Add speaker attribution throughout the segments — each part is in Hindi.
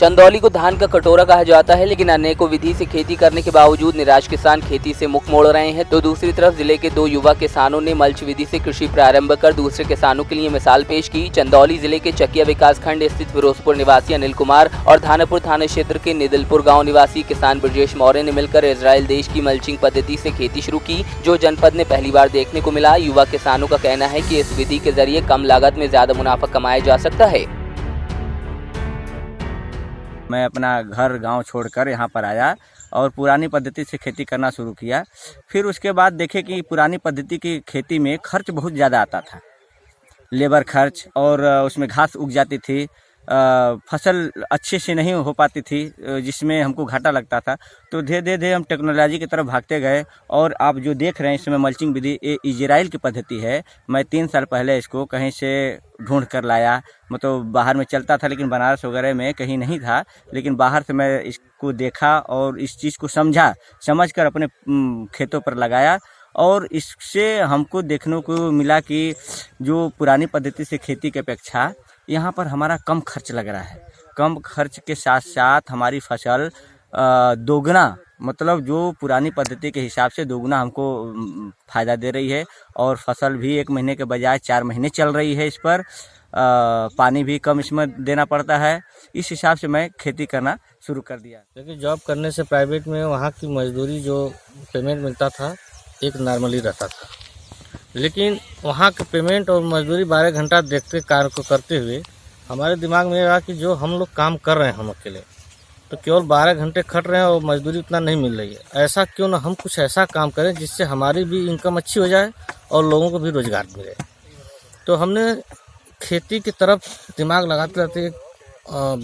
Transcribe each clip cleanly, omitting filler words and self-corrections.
Speaker 1: चंदौली को धान का कटोरा कहा जाता है, लेकिन अनेकों विधि से खेती करने के बावजूद निराश किसान खेती से मुख मोड़ रहे हैं। तो दूसरी तरफ जिले के 2 युवा किसानों ने मल्च विधि से कृषि प्रारंभ कर दूसरे किसानों के लिए मिसाल पेश की। चंदौली जिले के चकिया विकास खंड स्थित फिरोजपुर निवासी अनिल कुमार और धानापुर थाना क्षेत्र के निदलपुर गाँव निवासी किसान ब्रजेश मौर्य ने मिलकर इजराइल देश की मल्चिंग पद्धति से खेती शुरू की, जो जनपद में पहली बार देखने को मिला। युवा किसानों का कहना है कि इस विधि के जरिए कम लागत में ज्यादा मुनाफा कमाया जा सकता है।
Speaker 2: मैं अपना घर गांव छोड़कर यहाँ पर आया और पुरानी पद्धति से खेती करना शुरू किया। फिर उसके बाद देखे कि पुरानी पद्धति की खेती में खर्च बहुत ज़्यादा आता था, लेबर खर्च, और उसमें घास उग जाती थी, फसल अच्छे से नहीं हो पाती थी, जिसमें हमको घाटा लगता था। तो धीरे धीरे हम टेक्नोलॉजी की तरफ भागते गए और आप जो देख रहे हैं इसमें मल्चिंग विधि ये इजराइल की पद्धति है। मैं 3 साल पहले इसको कहीं से ढूंढ कर लाया, मतलब बाहर में चलता था लेकिन बनारस वगैरह में कहीं नहीं था, लेकिन बाहर से मैं इसको देखा और इस चीज़ को समझ कर अपने खेतों पर लगाया। और इससे हमको देखने को मिला कि जो पुरानी पद्धति से खेती की अपेक्षा यहाँ पर हमारा कम खर्च लग रहा है। कम खर्च के साथ साथ हमारी फसल दोगुना, मतलब जो पुरानी पद्धति के हिसाब से दोगुना हमको फ़ायदा दे रही है। और फसल भी 1 महीने के बजाय 4 महीने चल रही है। इस पर पानी भी कम इसमें देना पड़ता है। इस हिसाब से मैं खेती करना शुरू कर दिया।
Speaker 3: क्योंकि जॉब करने से प्राइवेट में वहाँ की मजदूरी जो पेमेंट मिलता था एक नॉर्मली रहता था, लेकिन वहाँ के पेमेंट और मजदूरी 12 घंटा देखते कार्य को करते हुए हमारे दिमाग में रहा कि जो हम लोग काम कर रहे हैं हम अकेले, तो केवल 12 घंटे खट रहे हैं और मजदूरी उतना नहीं मिल रही है। ऐसा क्यों ना हम कुछ ऐसा काम करें जिससे हमारी भी इनकम अच्छी हो जाए और लोगों को भी रोजगार मिले। तो हमने खेती की तरफ दिमाग लगाते रहते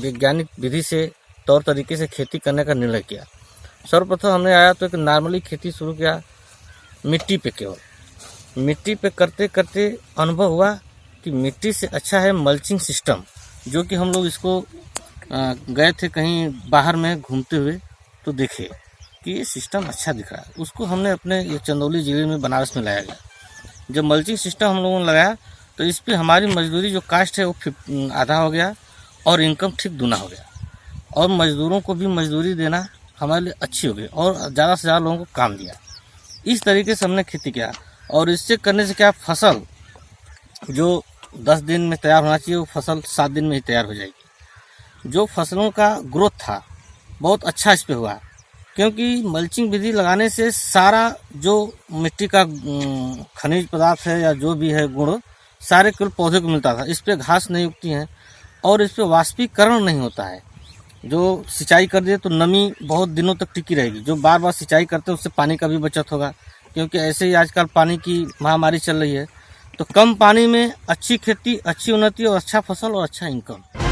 Speaker 3: वैज्ञानिक विधि से तौर तरीके से खेती करने का निर्णय किया। सर्वप्रथम हमने आया तो एक नॉर्मली खेती शुरू किया मिट्टी पे। केवल मिट्टी पे करते करते अनुभव हुआ कि मिट्टी से अच्छा है मल्चिंग सिस्टम, जो कि हम लोग इसको गए थे कहीं बाहर में घूमते हुए तो देखे कि ये सिस्टम अच्छा दिख रहा है। उसको हमने अपने ये चंदौली जिले में बनारस में लाया गया। जब मल्चिंग सिस्टम हम लोगों ने लगाया तो इस पर हमारी मजदूरी जो कास्ट है वो आधा हो गया और इनकम ठीक दूना हो गया, और मजदूरों को भी मजदूरी देना हमारे लिए अच्छी हो गई और ज़्यादा से ज़्यादा लोगों को काम दिया। इस तरीके से हमने खेती किया। और इससे करने से क्या, फसल जो 10 दिन में तैयार होना चाहिए वो फसल 7 दिन में ही तैयार हो जाएगी। जो फसलों का ग्रोथ था बहुत अच्छा इस पे हुआ, क्योंकि मल्चिंग विधि लगाने से सारा जो मिट्टी का खनिज पदार्थ है या जो भी है गुण सारे केवल पौधे को मिलता था। इस पे घास नहीं उगती हैं और इस पे वाष्पीकरण नहीं होता है। जो सिंचाई कर दिए तो नमी बहुत दिनों तक टिकी रहेगी। जो बार बार सिंचाई करते हैं उससे पानी का भी बचत होगा, क्योंकि ऐसे ही आजकल पानी की महामारी चल रही है। तो कम पानी में अच्छी खेती, अच्छी उन्नति और अच्छा फसल और अच्छा इनकम।